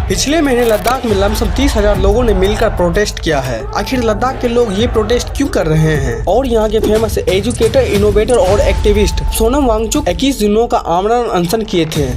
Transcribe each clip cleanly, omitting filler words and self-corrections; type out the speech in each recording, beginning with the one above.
पिछले महीने लद्दाख में लमसम 30,000 लोगों ने मिलकर प्रोटेस्ट किया है। आखिर लद्दाख के लोग ये प्रोटेस्ट क्यों कर रहे हैं? और यहाँ के फेमस एजुकेटर, इनोवेटर और एक्टिविस्ट सोनम वांगचुक 21 दिनों का आमरण अनशन किए थे।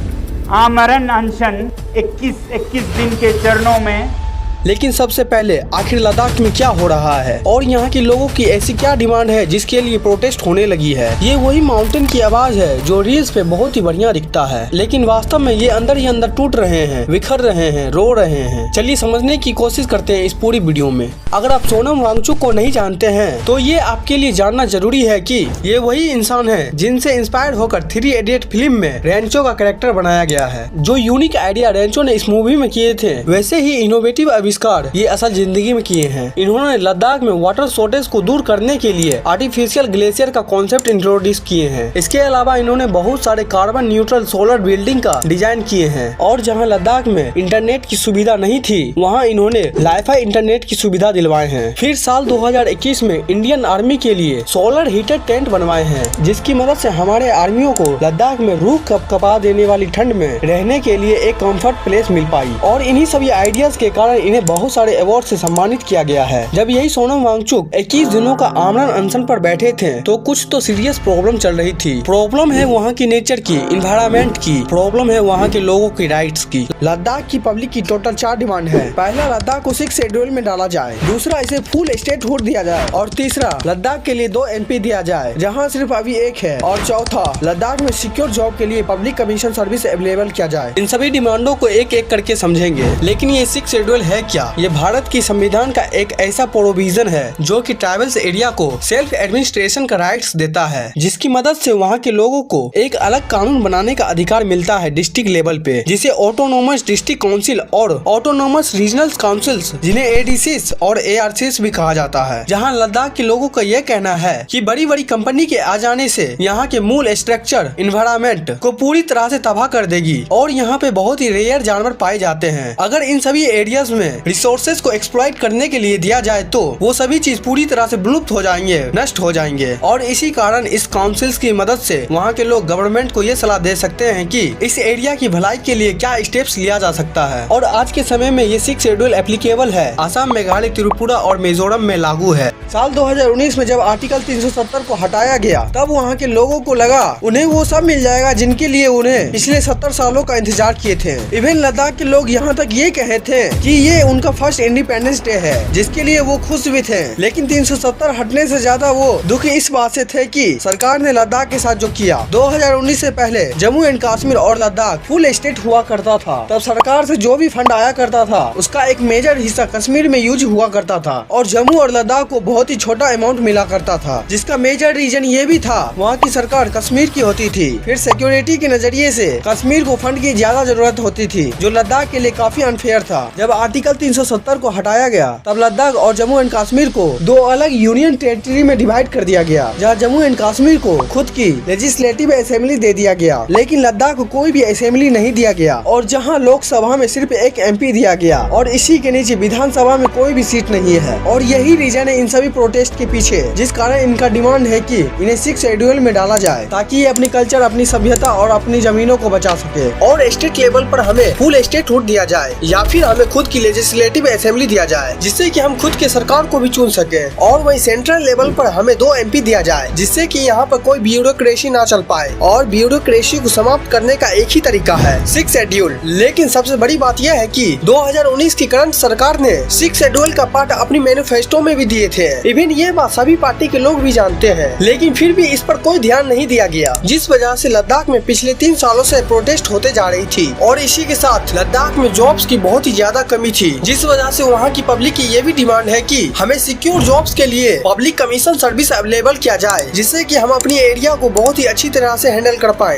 आमरण अनशन 21 दिन के चरणों में। लेकिन सबसे पहले आखिर लद्दाख में क्या हो रहा है और यहाँ के लोगों की ऐसी क्या डिमांड है जिसके लिए प्रोटेस्ट होने लगी है? ये वही माउंटेन की आवाज है जो रील्स पे बहुत ही बढ़िया दिखता है, लेकिन वास्तव में ये अंदर ही अंदर टूट रहे हैं, बिखर रहे हैं, रो रहे हैं। चलिए समझने की कोशिश करते हैं इस पूरी वीडियो में। अगर आप सोनम वांगचुक को नहीं जानते हैं तो ये आपके लिए जानना जरूरी है कि ये वही इंसान है जिनसे इंस्पायर होकर 3 इडियट फिल्म में रेंचो का कैरेक्टर बनाया गया है। जो यूनिक आइडिया रेंचो ने इस मूवी में किए थे, वैसे ही इनोवेटिव आविष्कार ये असल जिंदगी में किए हैं। इन्होंने लद्दाख में वाटर शॉर्टेज को दूर करने के लिए आर्टिफिशियल ग्लेशियर का कॉन्सेप्ट इंट्रोड्यूस किए हैं। इसके अलावा इन्होंने बहुत सारे कार्बन न्यूट्रल सोलर बिल्डिंग का डिजाइन किए हैं। और जहां लद्दाख में इंटरनेट की सुविधा नहीं थी, वहां इन्होंने वाईफाई इंटरनेट की सुविधा दिलवाए हैं। फिर साल 2021 में इंडियन आर्मी के लिए सोलर हीटेड टेंट बनवाए हैं, जिसकी मदद से हमारे आर्मियों को लद्दाख में रूह कपकपा देने वाली ठंड में रहने के लिए एक कंफर्ट प्लेस मिल पाई। और इन्हीं सभी आइडियाज के कारण इन्हें बहुत सारे अवार्ड से सम्मानित किया गया है। जब यही सोनम वांगचुक 21 दिनों का आमरण अनशन पर बैठे थे तो कुछ तो सीरियस प्रॉब्लम चल रही थी। प्रॉब्लम है वहाँ की नेचर की, इन्वायरमेंट की, प्रॉब्लम है वहाँ के लोगों की राइट्स की। लद्दाख की पब्लिक की टोटल 4 डिमांड है। पहला, लद्दाख को 6 शेड्यूल में डाला जाए। दूसरा, इसे फुल स्टेटहुड दिया जाए। और तीसरा, लद्दाख के लिए 2 MP दिया जाए जहाँ सिर्फ अभी 1 है। और चौथा, लद्दाख में सिक्योर जॉब के लिए पब्लिक कमीशन सर्विस अवेलेबल किया जाए। इन सभी डिमांडों को एक एक करके समझेंगे। लेकिन ये 6 शेड्यूल है क्या? ये भारत की संविधान का एक ऐसा प्रोविजन है जो कि ट्राइबल्स एरिया को सेल्फ एडमिनिस्ट्रेशन का राइट्स देता है, जिसकी मदद से वहाँ के लोगों को एक अलग कानून बनाने का अधिकार मिलता है डिस्ट्रिक्ट लेवल पे, जिसे ऑटोनोमस डिस्ट्रिक्ट काउंसिल और ऑटोनोमस रीजनल काउंसिल्स, जिन्हें ADCs और ARCs भी कहा जाता है। जहाँ लद्दाख के लोगों का यह कहना है कि बड़ी बड़ी कंपनी के आ जाने से यहाँ के मूल स्ट्रक्चर इन्वायरमेंट को पूरी तरह से तबाह कर देगी और यहाँ पे बहुत ही रेयर जानवर पाए जाते हैं। अगर इन सभी एरियाज में रिसोर्सेज को एक्सप्लॉइट करने के लिए दिया जाए तो वो सभी चीज पूरी तरह से विलुप्त हो जाएंगे, नष्ट हो जाएंगे। और इसी कारण इस काउंसिल्स की मदद से वहाँ के लोग गवर्नमेंट को ये सलाह दे सकते हैं कि इस एरिया की भलाई के लिए क्या स्टेप्स लिया जा सकता है। और आज के समय में ये 6 शेड्यूल एप्लीकेबल है। आसाम, मेघालय, त्रिपुरा और मिजोरम में लागू है। साल 2019 में जब आर्टिकल 370 को हटाया गया, तब वहाँ के लोगों को लगा उन्हें वो सब मिल जाएगा जिनके लिए उन्हें पिछले 70 सालों का इंतजार किए थे। इवन लद्दाख के लोग यहाँ तक ये कहे थे कि ये उनका फर्स्ट इंडिपेंडेंस डे है, जिसके लिए वो खुश भी थे। लेकिन 370 हटने से ज्यादा वो दुखी इस बात से थे कि सरकार ने लद्दाख के साथ जो किया। 2019 से पहले जम्मू एंड कश्मीर और लद्दाख फुल स्टेट हुआ करता था। तब सरकार से जो भी फंड आया करता था उसका एक मेजर हिस्सा कश्मीर में यूज हुआ करता था और जम्मू और लद्दाख को बहुत ही छोटा अमाउंट मिला करता था, जिसका मेजर रीजन ये भी था वहाँ की सरकार कश्मीर की होती थी। फिर सिक्योरिटी के नजरिए से कश्मीर को फंड की ज्यादा जरूरत होती थी, जो लद्दाख के लिए काफी अनफेयर था। जब आर्टिकल 370 को हटाया गया, तब लद्दाख और जम्मू एंड कश्मीर को 2 अलग यूनियन टेरिटरी में डिवाइड कर दिया गया, जहाँ जम्मू एंड कश्मीर को खुद की लेजिस्लेटिव असेंबली दे दिया गया, लेकिन लद्दाख को कोई भी असेंबली नहीं दिया गया। और जहाँ लोकसभा में सिर्फ 1 MP दिया गया और इसी के नीचे विधानसभा में कोई भी सीट नहीं है। और यही रीजन है इन सभी प्रोटेस्ट के पीछे, जिस कारण इनका डिमांड है कि इन्हें 6 शेड्यूल में डाला जाए, ताकि ये अपनी कल्चर, अपनी सभ्यता और अपनी जमीनों को बचा सके। और स्टेट लेवल पर हमें फुल स्टेटहुड दिया जाए या फिर हमें खुद की लेजिस्लेटिव असेंबली दिया जाए, जिससे कि हम खुद के सरकार को भी चुन सके। और वही सेंट्रल लेवल पर हमें 2 MP दिया जाए, जिससे कि यहाँ पर कोई ब्यूरोक्रेसी ना चल पाए। और ब्यूरोक्रेसी को समाप्त करने का एक ही तरीका है 6 शेड्यूल। लेकिन सबसे बड़ी बात यह है कि 2019 की करंट सरकार ने 6 शेड्यूल का पार्ट अपनी मैनिफेस्टो में भी दिए थे। इवन ये बात सभी पार्टी के लोग भी जानते हैं, लेकिन फिर भी इस पर कोई ध्यान नहीं दिया गया, जिस वजह से लद्दाख में पिछले 3 सालों से प्रोटेस्ट होते जा रही थी। और इसी के साथ लद्दाख में जॉब्स की बहुत ही ज्यादा कमी थी, जिस वजह से वहाँ की पब्लिक की ये भी डिमांड है कि हमें सिक्योर जॉब्स के लिए पब्लिक कमीशन सर्विस अवेलेबल किया जाए, जिससे कि हम अपनी एरिया को बहुत ही अच्छी तरह से हैंडल कर पाए।